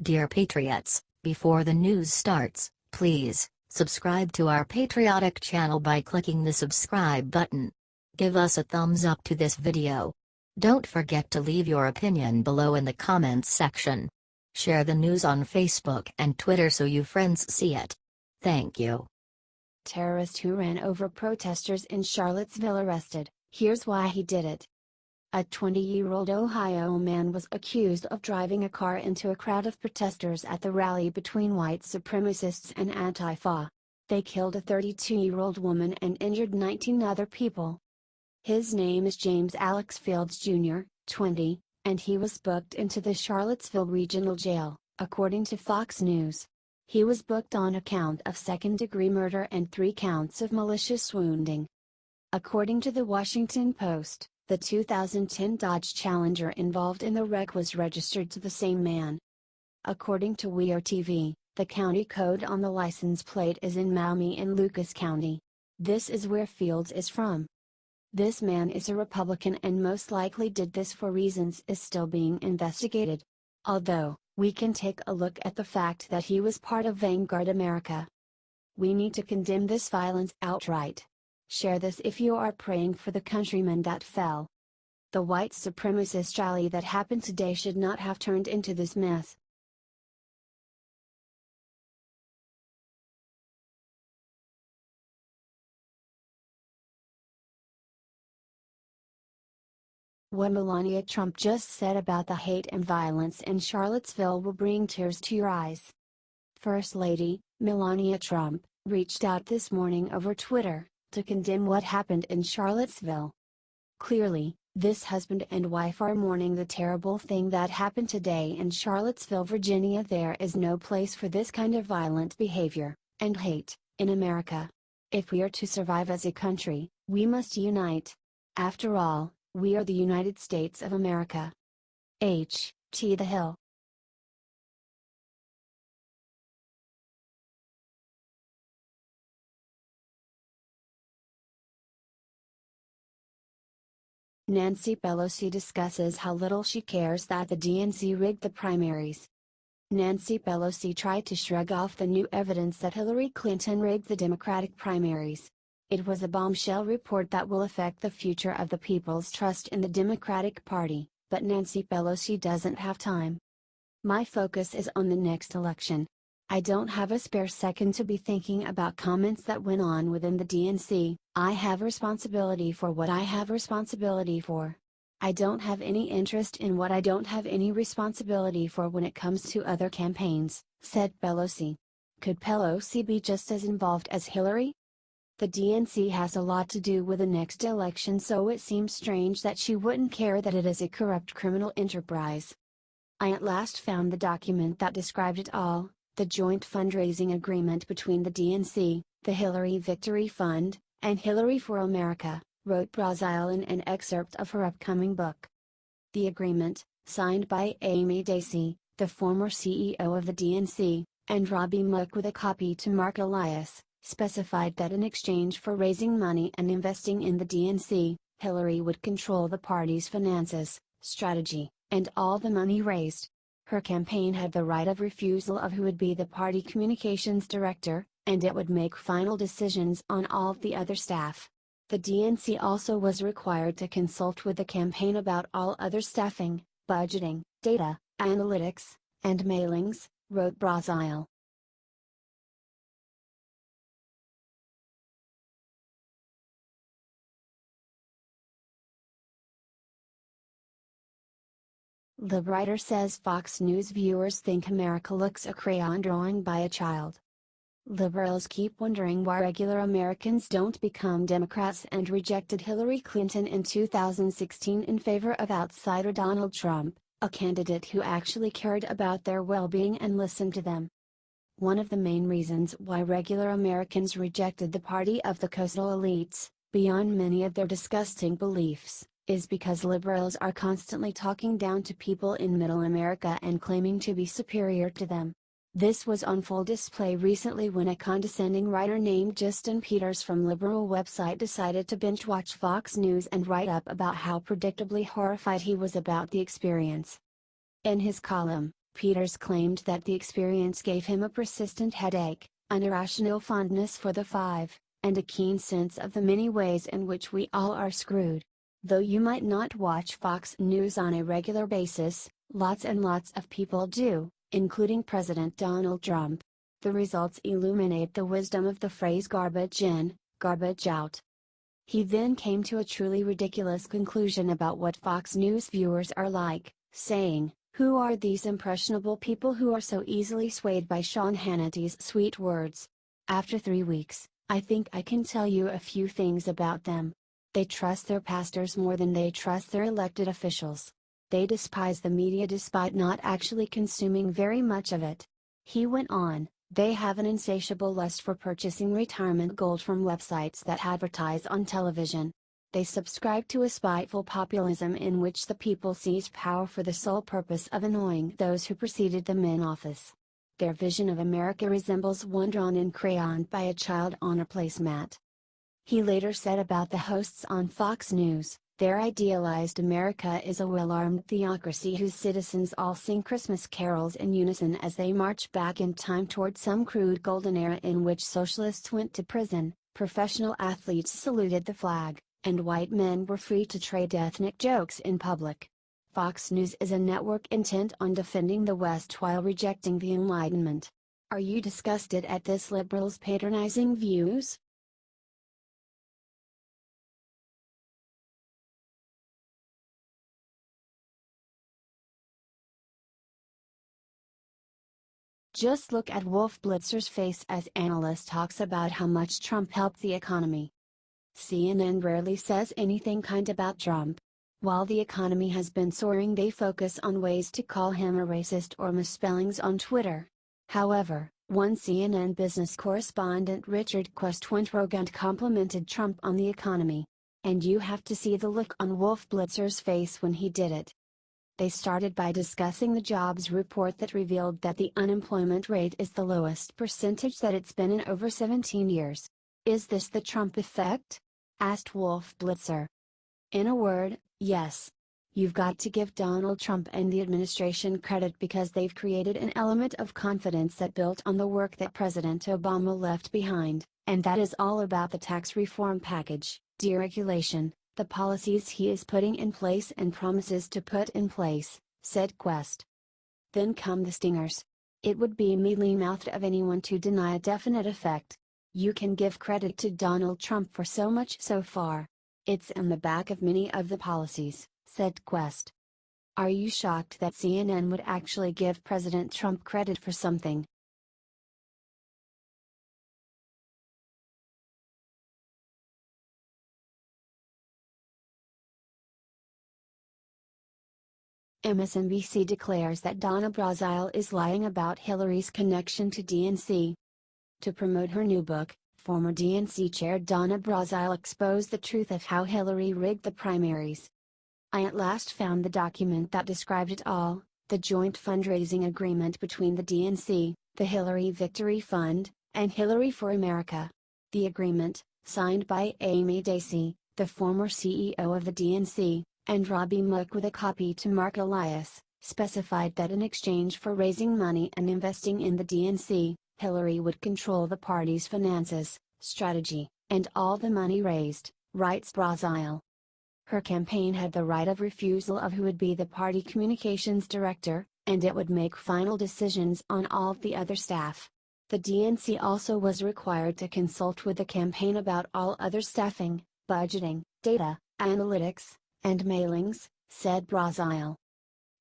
Dear Patriots, before the news starts, please subscribe to our patriotic channel by clicking the subscribe button. Give us a thumbs up to this video. Don't forget to leave your opinion below in the comments section. Share the news on Facebook and Twitter so your friends see it. Thank you. Terrorist who ran over protesters in Charlottesville arrested. Here's why he did it. A 20-year-old Ohio man was accused of driving a car into a crowd of protesters at the rally between white supremacists and Antifa. They killed a 32-year-old woman and injured 19 other people. His name is James Alex Fields Jr., 20, and he was booked into the Charlottesville Regional Jail, according to Fox News. He was booked on account of second-degree murder and 3 counts of malicious wounding. According to the Washington Post, the 2010 Dodge Challenger involved in the wreck was registered to the same man. According to We Are TV, the county code on the license plate is in Maumee in Lucas County. This is where Fields is from. This man is a Republican and most likely did this for reasons is still being investigated. Although, we can take a look at the fact that he was part of Vanguard America. We need to condemn this violence outright. Share this if you are praying for the countrymen that fell. The white supremacist rally that happened today should not have turned into this mess. What Melania Trump just said about the hate and violence in Charlottesville will bring tears to your eyes. First Lady, Melania Trump, reached out this morning over Twitter to condemn what happened in Charlottesville. Clearly, this husband and wife are mourning the terrible thing that happened today in Charlottesville, Virginia. There is no place for this kind of violent behavior and hate in America. If we are to survive as a country, we must unite. After all, we are the United States of America. H.T. The Hill. Nancy Pelosi discusses how little she cares that the DNC rigged the primaries. Nancy Pelosi tried to shrug off the new evidence that Hillary Clinton rigged the Democratic primaries. It was a bombshell report that will affect the future of the people's trust in the Democratic Party, but Nancy Pelosi doesn't have time. My focus is on the next election. I don't have a spare second to be thinking about comments that went on within the DNC. I have responsibility for what I have responsibility for. I don't have any interest in what I don't have any responsibility for when it comes to other campaigns, said Pelosi. Could Pelosi be just as involved as Hillary? The DNC has a lot to do with the next election, so it seems strange that she wouldn't care that it is a corrupt criminal enterprise. I at last found the document that described it all. The joint fundraising agreement between the DNC, the Hillary Victory Fund, and Hillary for America, wrote Brazile in an excerpt of her upcoming book. The agreement, signed by Amy Dacey, the former CEO of the DNC, and Robbie Mook with a copy to Mark Elias, specified that in exchange for raising money and investing in the DNC, Hillary would control the party's finances, strategy, and all the money raised. Her campaign had the right of refusal of who would be the party communications director, and it would make final decisions on all of the other staff. The DNC also was required to consult with the campaign about all other staffing, budgeting, data, analytics, and mailings, wrote Brazile. Libwriter says Fox News viewers think America looks a crayon drawing by a child. Liberals keep wondering why regular Americans don't become Democrats and rejected Hillary Clinton in 2016 in favor of outsider Donald Trump, a candidate who actually cared about their well-being and listened to them. One of the main reasons why regular Americans rejected the party of the coastal elites, beyond many of their disgusting beliefs, is because liberals are constantly talking down to people in middle America and claiming to be superior to them. This was on full display recently when a condescending writer named Justin Peters from liberal website decided to binge-watch Fox News and write up about how predictably horrified he was about the experience. In his column, Peters claimed that the experience gave him a persistent headache, an irrational fondness for the five, and a keen sense of the many ways in which we all are screwed. Though you might not watch Fox News on a regular basis, lots and lots of people do, including President Donald Trump. The results illuminate the wisdom of the phrase garbage in, garbage out. He then came to a truly ridiculous conclusion about what Fox News viewers are like, saying, "Who are these impressionable people who are so easily swayed by Sean Hannity's sweet words? After 3 weeks, I think I can tell you a few things about them. They trust their pastors more than they trust their elected officials. They despise the media despite not actually consuming very much of it." He went on, "They have an insatiable lust for purchasing retirement gold from websites that advertise on television. They subscribe to a spiteful populism in which the people seize power for the sole purpose of annoying those who preceded them in office. Their vision of America resembles one drawn in crayon by a child on a placemat." He later said about the hosts on Fox News, "Their idealized America is a well-armed theocracy whose citizens all sing Christmas carols in unison as they march back in time toward some crude golden era in which socialists went to prison, professional athletes saluted the flag, and white men were free to trade ethnic jokes in public. Fox News is a network intent on defending the West while rejecting the Enlightenment. Are you disgusted at this liberal's patronizing views?" Just look at Wolf Blitzer's face as analyst talks about how much Trump helped the economy. CNN rarely says anything kind about Trump. While the economy has been soaring, they focus on ways to call him a racist or misspellings on Twitter. However, one CNN business correspondent, Richard Quest, went rogue and complimented Trump on the economy. And you have to see the look on Wolf Blitzer's face when he did it. They started by discussing the jobs report that revealed that the unemployment rate is the lowest percentage that it's been in over 17 years. "Is this the Trump effect?" asked Wolf Blitzer. "In a word, yes. You've got to give Donald Trump and the administration credit because they've created an element of confidence that built on the work that President Obama left behind, and that is all about the tax reform package, deregulation, the policies he is putting in place and promises to put in place," said Quest. Then come the stingers. It would be mealy-mouthed of anyone to deny a definite effect. You can give credit to Donald Trump for so much so far. It's in the back of many of the policies, said Quest. Are you shocked that CNN would actually give President Trump credit for something? MSNBC declares that Donna Brazile is lying about Hillary's connection to DNC. To promote her new book, former DNC chair Donna Brazile exposed the truth of how Hillary rigged the primaries. I at last found the document that described it all, the joint fundraising agreement between the DNC, the Hillary Victory Fund, and Hillary for America. The agreement, signed by Amy Dacey, the former CEO of the DNC, and Robbie Mook with a copy to Mark Elias, specified that in exchange for raising money and investing in the DNC, Hillary would control the party's finances, strategy, and all the money raised, writes Brazile. Her campaign had the right of refusal of who would be the party communications director, and it would make final decisions on all the other staff. The DNC also was required to consult with the campaign about all other staffing, budgeting, data, analytics, and mailings, said Brazile.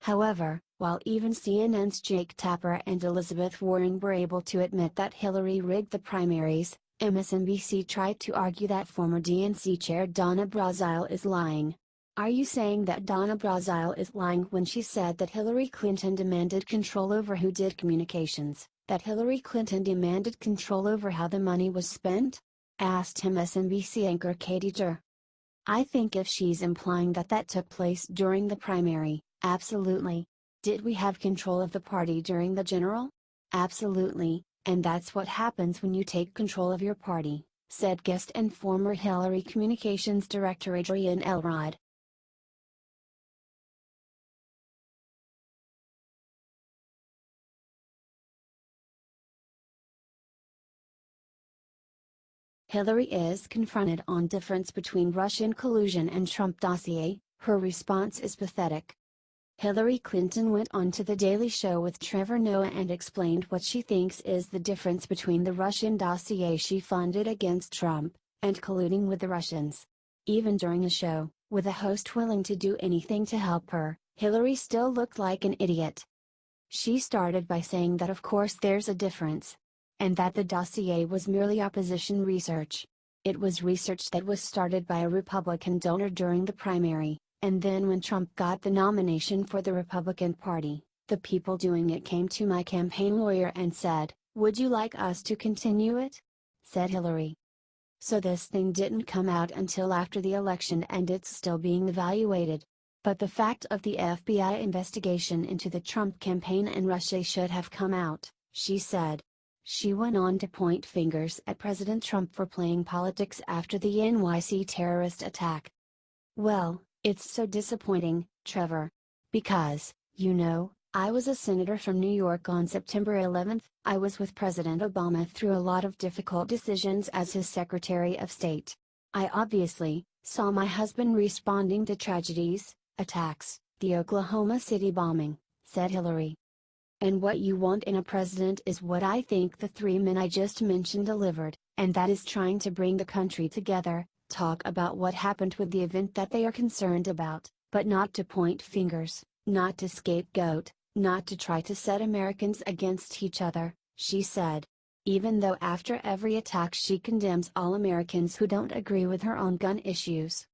However, while even CNN's Jake Tapper and Elizabeth Warren were able to admit that Hillary rigged the primaries, MSNBC tried to argue that former DNC chair Donna Brazile is lying. Are you saying that Donna Brazile is lying when she said that Hillary Clinton demanded control over who did communications, that Hillary Clinton demanded control over how the money was spent? Asked MSNBC anchor Katie Tur. I think if she's implying that that took place during the primary, absolutely. Did we have control of the party during the general? Absolutely, and that's what happens when you take control of your party, said guest and former Hillary Communications Director Adrienne Elrod. Hillary is confronted on difference between Russian collusion and Trump dossier. Her response is pathetic. Hillary Clinton went on to The Daily Show with Trevor Noah and explained what she thinks is the difference between the Russian dossier she funded against Trump, and colluding with the Russians. Even during a show, with a host willing to do anything to help her, Hillary still looked like an idiot. She started by saying that of course there's a difference. And that the dossier was merely opposition research. It was research that was started by a Republican donor during the primary, and then when Trump got the nomination for the Republican Party, the people doing it came to my campaign lawyer and said, "Would you like us to continue it?" said Hillary. So this thing didn't come out until after the election and it's still being evaluated. But the fact of the FBI investigation into the Trump campaign in Russia should have come out, she said. She went on to point fingers at President Trump for playing politics after the NYC terrorist attack. Well, it's so disappointing, Trevor. Because, I was a senator from New York on September 11th, I was with President Obama through a lot of difficult decisions as his Secretary of State. I obviously saw my husband responding to tragedies, attacks, the Oklahoma City bombing, said Hillary. And what you want in a president is what I think the three men I just mentioned delivered, and that is trying to bring the country together, talk about what happened with the event that they are concerned about, but not to point fingers, not to scapegoat, not to try to set Americans against each other, she said. Even though after every attack she condemns all Americans who don't agree with her on gun issues.